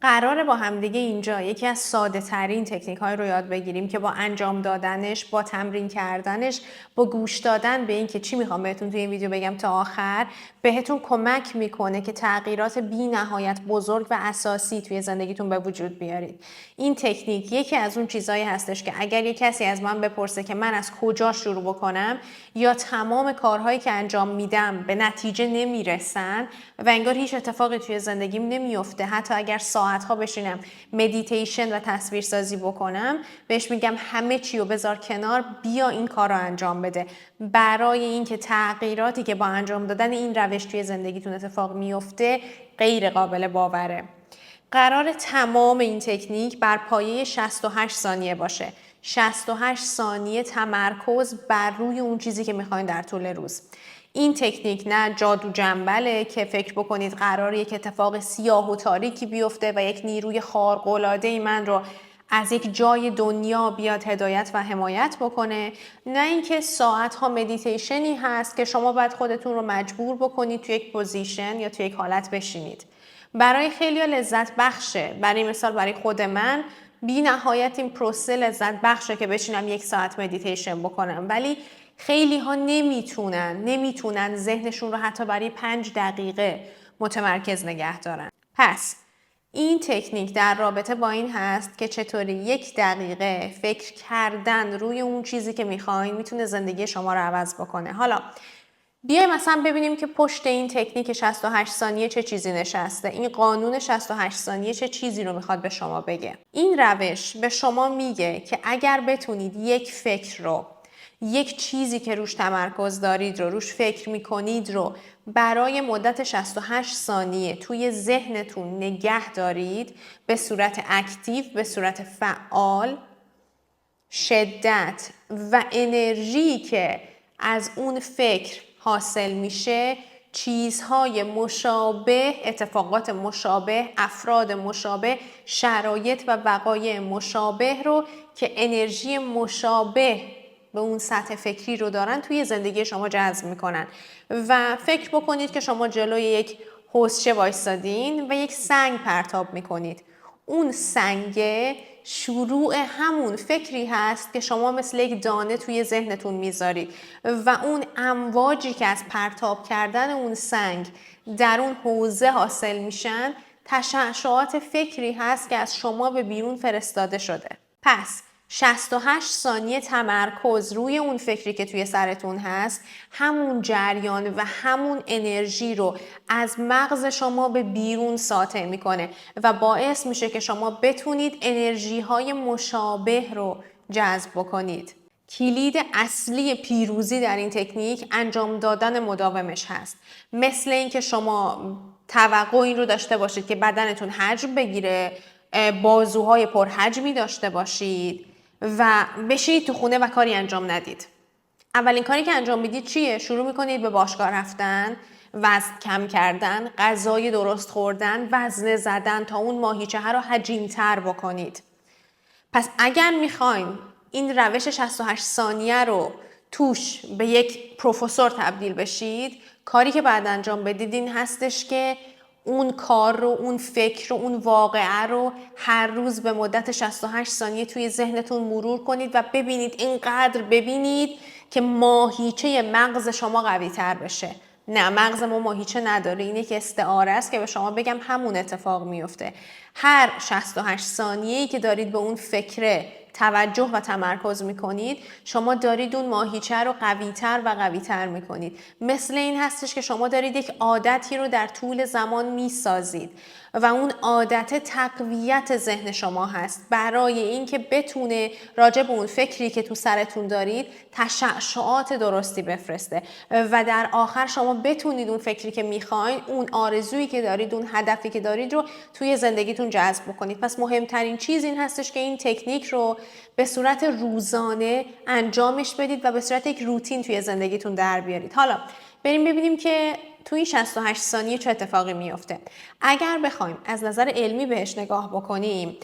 قراره با همدیگه اینجا یکی از ساده ترین تکنیک های رو یاد بگیریم که با انجام دادنش، با تمرین کردنش، با گوش دادن به این که چی میخوام بهتون توی این ویدیو بگم تا آخر بهتون کمک میکنه که تغییرات بی نهایت بزرگ و اساسی توی زندگیتون به وجود بیارید. این تکنیک یکی از اون چیزایی هستش که اگر یک کسی از من بپرسه که من از کجا شروع بکنم یا تمام کارهایی که انجام میدم به نتیجه نمیرسن و انگار هیچ اتفاقی توی زندگیم نمیفته، حتی اگر ساعتها بشینم مدیتیشن و تصویرسازی بکنم، بهش میگم همه چی رو بذار کنار، بیا این کار رو انجام بده، برای اینکه تغییراتی که با انجام دادن این روش توی زندگیتون اتفاق میفته غیر قابل باوره. قرار تمام این تکنیک بر پایه 68 ثانیه باشه. 68 ثانیه تمرکز بر روی اون چیزی که میخواین در طول روز. این تکنیک نه جادو جنبله که فکر بکنید قراره یک اتفاق سیاه و تاریکی بیفته و یک نیروی خارق‌العاده‌ای من رو از یک جای دنیا بیاد هدایت و حمایت بکنه. نه اینکه ساعت‌ها مدیتیشنی هست که شما باید خودتون رو مجبور بکنید توی یک پوزیشن یا توی یک حالت بشینید. برای خیلی لذت بخشه. برای مثال برای خود من بی نهایت این پروسه لذت بخشه که بشینم 1 ساعت مدیتیشن بکنم، ولی خیلی ها نمیتونن ذهنشون رو حتی برای 5 دقیقه متمرکز نگه دارن. پس این تکنیک در رابطه با این هست که چطوری 1 دقیقه فکر کردن روی اون چیزی که میخواین میتونه زندگی شما رو عوض بکنه. حالا بیایم مثلا ببینیم که پشت این تکنیک 68 ثانیه چه چیزی نشسته. این قانون 68 ثانیه چه چیزی رو میخواد به شما بگه. این روش به شما میگه که اگر بتونید یک فکر رو، یک چیزی که روش تمرکز دارید رو، روش فکر میکنید رو برای مدت 68 ثانیه توی ذهنتون نگه دارید به صورت اکتیو، به صورت فعال، شدت و انرژی که از اون فکر حاصل میشه چیزهای مشابه، اتفاقات مشابه، افراد مشابه، شرایط و وقایع مشابه رو که انرژی مشابه به اون سطح فکری رو دارن توی زندگی شما جذب میکنن. و فکر بکنید که شما جلوی یک حوضچه وایسادین و یک سنگ پرتاب میکنید. اون سنگه شروع همون فکری هست که شما مثل یک دانه توی ذهنتون میذارید و اون امواجی که از پرتاب کردن اون سنگ در اون حوزه حاصل میشن تشعشعات فکری هست که از شما به بیرون فرستاده شده. پس 68 ثانیه تمرکز روی اون فکری که توی سرتون هست همون جریان و همون انرژی رو از مغز شما به بیرون ساطع میکنه و باعث میشه که شما بتونید انرژی های مشابه رو جذب بکنید. کلید اصلی پیروزی در این تکنیک انجام دادن مداومش هست. مثل اینکه شما توقع این رو داشته باشید که بدنتون حجم بگیره، بازوهای پرحجمی داشته باشید و بشینید تو خونه و کاری انجام ندید. اولین کاری که انجام میدید چیه؟ شروع میکنید به باشگاه رفتن، وزن کم کردن، غذای درست خوردن، وزنه زدن تا اون ماهیچه رو حجیم‌تر بکنید. پس اگر میخواین این روش 68 ثانیه رو توش به یک پروفسور تبدیل بشید، کاری که بعد انجام بدید این هستش که اون کار رو، اون فکر رو، اون واقعه رو هر روز به مدت 68 ثانیه توی ذهنتون مرور کنید و ببینید، اینقدر ببینید که ماهیچه مغز شما قوی تر بشه. نه، مغز ما ماهیچه نداره، این یک استعاره است که به شما بگم همون اتفاق میفته. هر 68 ثانیه‌ای که دارید به اون فکر توجه و تمرکز میکنید، شما دارید اون ماهیچه رو قوی‌تر و قوی‌تر میکنید. مثل این هستش که شما دارید یک عادتی رو در طول زمان میسازید و اون عادت تقویت ذهن شما هست برای اینکه بتونه راجع به اون فکری که تو سرتون دارید تشعشعات درستی بفرسته و در آخر شما بتونید اون فکری که میخواین، اون آرزویی که دارید، اون هدفی که دارید رو توی زندگیتون جذب بکنید. پس مهمترین چیز این هستش که این تکنیک رو به صورت روزانه انجامش بدید و به صورت یک روتین توی زندگیتون در بیارید. حالا بریم ببینیم که توی 68 ثانیه چه اتفاقی میفته. اگر بخوایم از نظر علمی بهش نگاه بکنیم،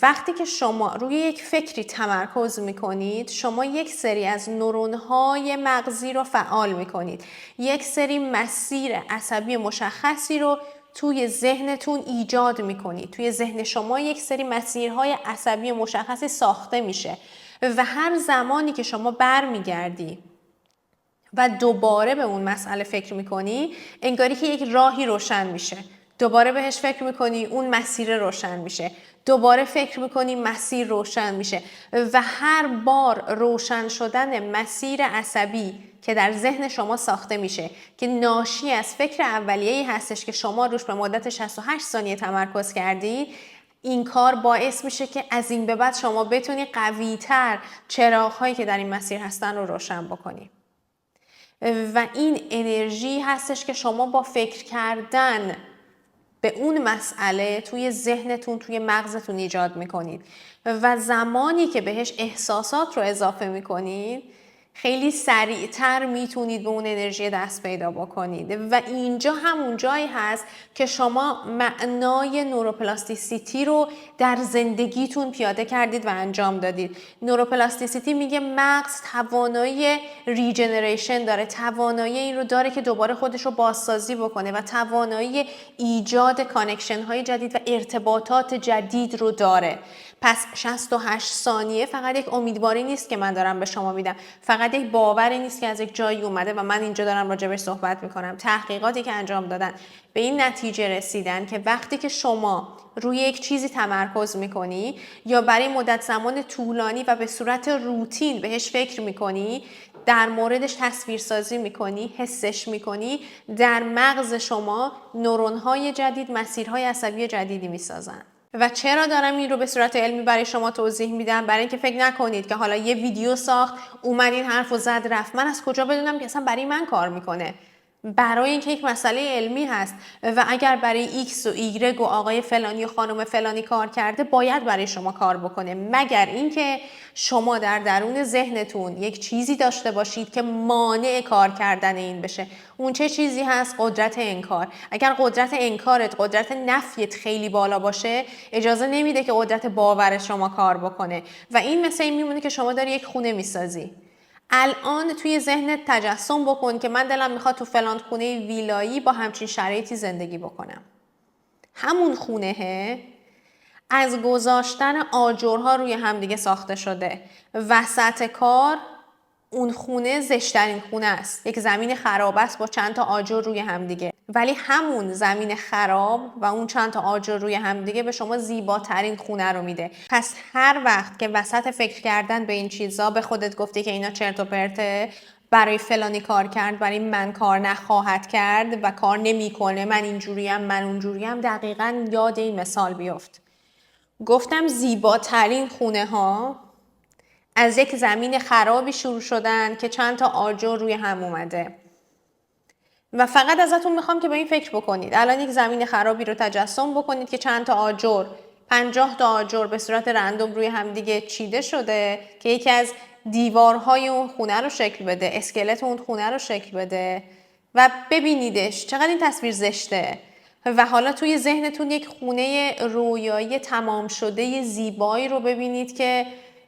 وقتی که شما روی یک فکری تمرکز میکنید، شما یک سری از نورون‌های مغزی رو فعال میکنید. یک سری مسیر عصبی مشخصی رو توی ذهنتون ایجاد میکنید. توی ذهن شما یک سری مسیرهای عصبی مشخصی ساخته میشه و هر زمانی که شما برمیگردی و دوباره به اون مسئله فکر میکنی، انگاری که یک راهی روشن میشه. دوباره بهش فکر میکنی، اون مسیر روشن میشه. دوباره فکر میکنی، مسیر روشن میشه و هر بار روشن شدن مسیر عصبی که در ذهن شما ساخته میشه که ناشی از فکر اولیه‌ای هستش که شما روش به مدت 68 ثانیه تمرکز کردید، این کار باعث میشه که از این به بعد شما بتونی قوی‌تر چراغ‌هایی که در این مسیر هستن رو روشن بکنی. و این انرژی هستش که شما با فکر کردن به اون مسئله توی ذهنتون، توی مغزتون ایجاد میکنید و زمانی که بهش احساسات رو اضافه میکنید خیلی سریعتر میتونید به اون انرژی دست پیدا بکنید و اینجا همون جایی هست که شما معنای نوروپلاستیسیتی رو در زندگیتون پیاده کردید و انجام دادید. نوروپلاستیسیتی میگه مغز توانایی ریجنریشن داره، توانایی این رو داره که دوباره خودش رو بازسازی بکنه و توانایی ایجاد کانکشن های جدید و ارتباطات جدید رو داره. پس 68 ثانیه فقط یک امیدواری نیست که من دارم به شما میدم، فقط یک باوری نیست که از یک جایی اومده و من اینجا دارم راجبش صحبت میکنم. تحقیقاتی که انجام دادن به این نتیجه رسیدن که وقتی که شما روی یک چیزی تمرکز میکنی یا برای مدت زمان طولانی و به صورت روتین بهش فکر میکنی، در موردش تصویرسازی میکنی، حسش میکنی، در مغز شما نورون‌های جدید، مسیرهای عصبی جدیدی میسازن. و چرا دارم این رو به صورت علمی برای شما توضیح میدم؟ برای اینکه فکر نکنید که حالا یه ویدیو ساخت، اومد این حرف رو زد رفت، من از کجا بدونم که اصلا برای من کار میکنه؟ برای اینکه یک مسئله علمی هست و اگر برای ایکس و ایگرگ و آقای فلانی و خانم فلانی کار کرده، باید برای شما کار بکنه، مگر اینکه شما در درون ذهنتون یک چیزی داشته باشید که مانع کار کردن این بشه. اون چه چیزی هست؟ قدرت انکار. اگر قدرت انکارت، قدرت نفیت خیلی بالا باشه، اجازه نمیده که قدرت باور شما کار بکنه و این مثل این میمونه که شما داری یک خونه میسازی. الان توی ذهنت تجسم بکن که من دلم میخواد تو فلان خونه ویلایی با همچین شرایطی زندگی بکنم. همون خونه از گذاشتن آجرها روی همدیگه ساخته شده. وسط کار اون خونه زشترین خونه است. یک زمین خراب است با چند تا آجر روی همدیگه. ولی همون زمین خراب و اون چند تا آجر روی همدیگه به شما زیباترین خونه رو میده. پس هر وقت که وسط فکر کردن به این چیزا به خودت گفتی که اینا چرت و پرته، برای فلانی کار کرد، برای من کار نخواهد کرد و کار نمیکنه، من اینجوریم، من اونجوریم، دقیقاً یاد این مثال بیفت. گفتم زیباترین خونه ها از یک زمین خرابی شروع شدن که چند تا آجر روی هم اومده و فقط ازتون میخوام که به این فکر بکنید. الان یک زمین خرابی رو تجسم بکنید که چند تا آجر، 50 تا آجر به صورت رندوم روی هم دیگه چیده شده که یکی از دیوارهای اون خونه رو شکل بده، اسکلت اون خونه رو شکل بده و ببینیدش. چقدر این تصویر زشته. و حالا توی ذهنتون یک خونه رویایی تمام شده زیبایی رو ببینید که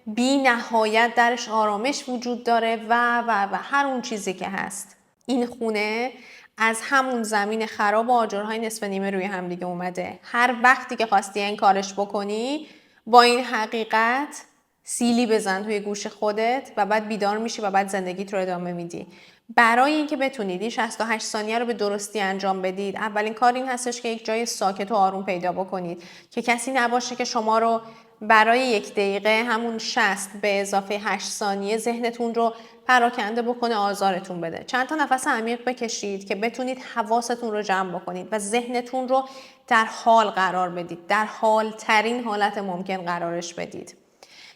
بی نهایت درش آرامش وجود داره و هر اون چیزی که هست. این خونه از همون زمین خراب و آجرهای نصف نیمه روی هم دیگه اومده. هر وقتی که خواستی این کارش بکنی، با این حقیقت سیلی بزن توی گوش خودت و بعد بیدار میشی و بعد زندگیت رو ادامه میدی. برای اینکه بتونید این 68 ثانیه رو به درستی انجام بدید، اولین کار این هستش که یک جای ساکت و آروم پیدا بکنید که کسی نباشه که شما رو برای 1 دقیقه، همون 60 به اضافه 8 ثانیه، ذهنتون رو پراکنده بکنه، آزارتون بده. چند تا نفس عمیق بکشید که بتونید حواستون رو جمع بکنید و ذهنتون رو در حال قرار بدید، در حال ترین حالت ممکن قرارش بدید.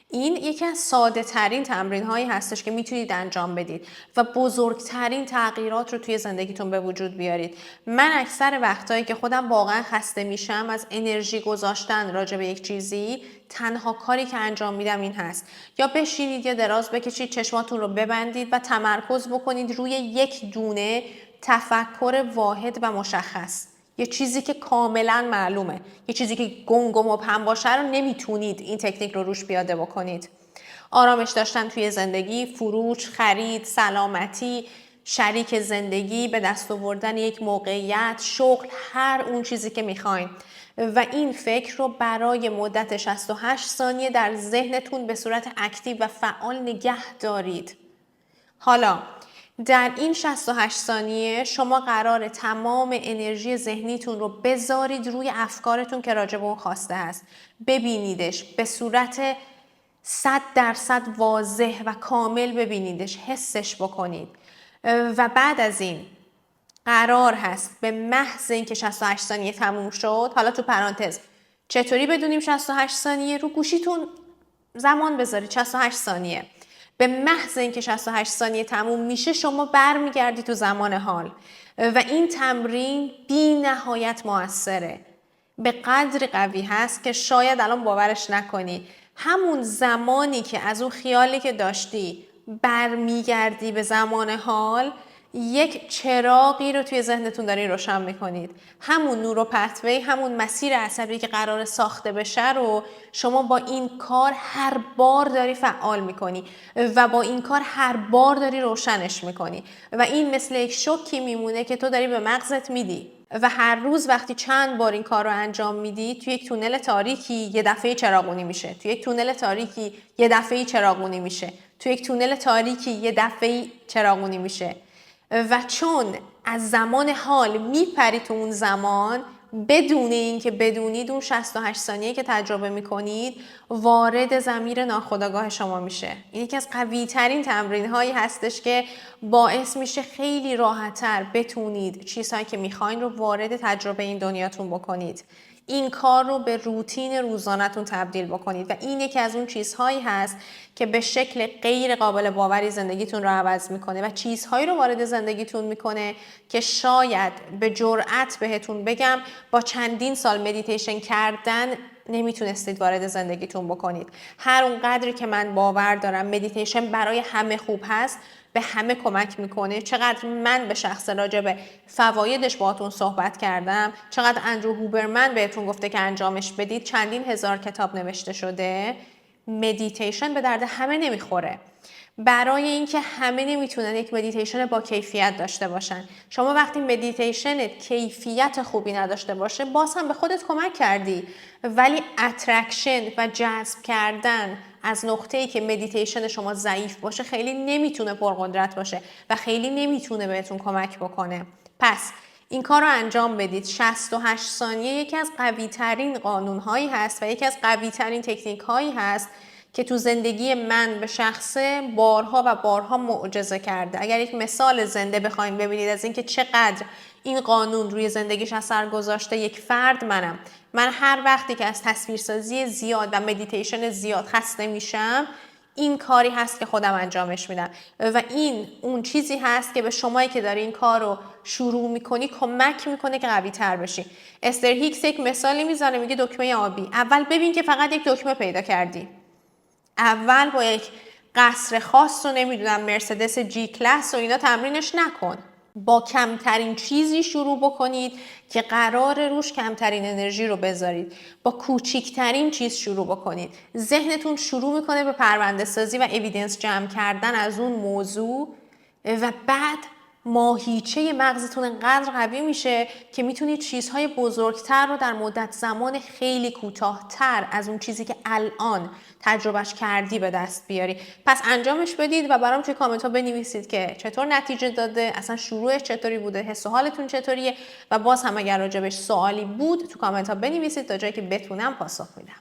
این یکی از ساده ترین تمرین هایی هستش که میتونید انجام بدید و بزرگترین تغییرات رو توی زندگیتون به وجود بیارید. من اکثر وقتایی که خودم واقعا خسته میشم از انرژی گذاشتن راجع به یک چیزی، تنها کاری که انجام میدم این هست: یا بشینید یا دراز بکشید، چشماتون رو ببندید و تمرکز بکنید روی یک دونه تفکر واحد و مشخص. یه چیزی که کاملا معلومه، یه چیزی که گنگ و مبهم باشه رو نمیتونید این تکنیک رو روش پیاده بکنید. آرامش داشتن توی زندگی، فروش، خرید، سلامتی، شریک زندگی، به دست آوردن یک موقعیت، شغل، هر اون چیزی که میخواین. و این فکر رو برای مدت 68 ثانیه در ذهنتون به صورت اکتیو و فعال نگه دارید. حالا در این 68 ثانیه شما قراره تمام انرژی ذهنیتون رو بذارید روی افکارتون که راجع به اون خواسته هست. ببینیدش به صورت 100% واضح و کامل، ببینیدش، حسش بکنید. و بعد از این قرار هست به محض اینکه 68 ثانیه تموم شد، حالا تو پرانتز چطوری بدونیم 68 ثانیه؟ رو گوشیتون زمان بذارید 68 ثانیه. به محض اینکه 68 ثانیه تموم میشه شما برمیگردی تو زمان حال و این تمرین بی نهایت موثره. به قدری قوی هست که شاید الان باورش نکنی. همون زمانی که از اون خیالی که داشتی برمیگردی به زمان حال، یک چراغی رو توی ذهنتون دارین روشن میکنید. همون نوروپتوی، همون مسیر عصبی که قرار ساخته بشه رو شما با این کار هر بار داری فعال میکنی و با این کار هر بار داری روشنش میکنی و این مثل یک شوکی میمونه که تو داری به مغزت میدی و هر روز وقتی چند بار این کار رو انجام میدی، توی یک تونل تاریکی یه دفعه چراغونی میشه، توی یک تونل تاریکی یه دفعه چراغونی میشه، توی یک تونل تاریکی یه دفعه چراغونی میشه. و چون از زمان حال میپری تو اون زمان، بدون اینکه بدونید اون 68 ثانیه که تجربه میکنید وارد ضمیر ناخودآگاه شما میشه. این یکی از قوی ترین تمرین هایی هستش که باعث میشه خیلی راحت‌تر بتونید چیزهایی که میخواین رو وارد تجربه این دنیاتون بکنید. این کار رو به روتین روزانه‌تون تبدیل بکنید و این یکی از اون چیزهایی هست که به شکل غیر قابل باوری زندگیتون رو عوض میکنه و چیزهایی رو وارد زندگیتون میکنه که شاید به جرئت بهتون بگم با چندین سال مدیتیشن کردن نمیتونستید وارد زندگیتون بکنید. هر اون قدری که من باور دارم مدیتیشن برای همه خوب هست، به همه کمک میکنه. چقدر من به شخص راجع به فوایدش باهاتون صحبت کردم، چقدر اندرو هوبرمن بهتون گفته که انجامش بدید. چندین هزار کتاب نوشته شده. مدیتیشن به درد همه نمیخوره. برای اینکه همه نمیتونن یک مدیتیشن با کیفیت داشته باشن. شما وقتی مدیتیشنت کیفیت خوبی نداشته باشه باز هم به خودت کمک کردی، ولی اترکشن و جذب کردن از نقطه‌ای که مدیتیشن شما ضعیف باشه خیلی نمیتونه پرقدرت باشه و خیلی نمیتونه بهتون کمک بکنه. پس این کار رو انجام بدید. 68 ثانیه یکی از قوی ترین قانون هایی هست و یکی از قوی ترین تکنیک هایی هست که تو زندگی من به شخصه بارها و بارها معجزه کرده. اگر یک مثال زنده بخواید ببینید از اینکه چقدر این قانون روی زندگیش اثر گذاشته یک فرد منم. من هر وقتی که از تصویرسازی زیاد و مدیتیشن زیاد خسته میشم، این کاری هست که خودم انجامش میدم و این اون چیزی هست که به شمایی که داری این کار رو شروع میکنی کمک میکنه که قوی تر بشی. استر هیکس یک مثالی میزنه، میگه دکمه آبی. اول ببین که فقط یک دکمه پیدا کردی. اول با یک قصر خاص رو نمیدونم مرسدس جی کلاس و اینا تمرینش نکن. با کمترین چیزی شروع بکنید که قرار روش کمترین انرژی رو بذارید. با کوچیکترین چیز شروع بکنید. ذهنتون شروع میکنه به پرونده سازی و اویدنس جمع کردن از اون موضوع و بعد ماهیچه مغزتون انقدر قوی میشه که میتونید چیزهای بزرگتر رو در مدت زمان خیلی کوتاه‌تر از اون چیزی که الان تجربهش کردی به دست بیاری. پس انجامش بدید و برام توی کامنت ها بنویسید که چطور نتیجه داده، اصلا شروعش چطوری بوده، حس و حالتون چطوریه و باز هم اگر راجبش سوالی بود تو کامنت ها بنویسید تا جایی که بتونم پاسخ میدم.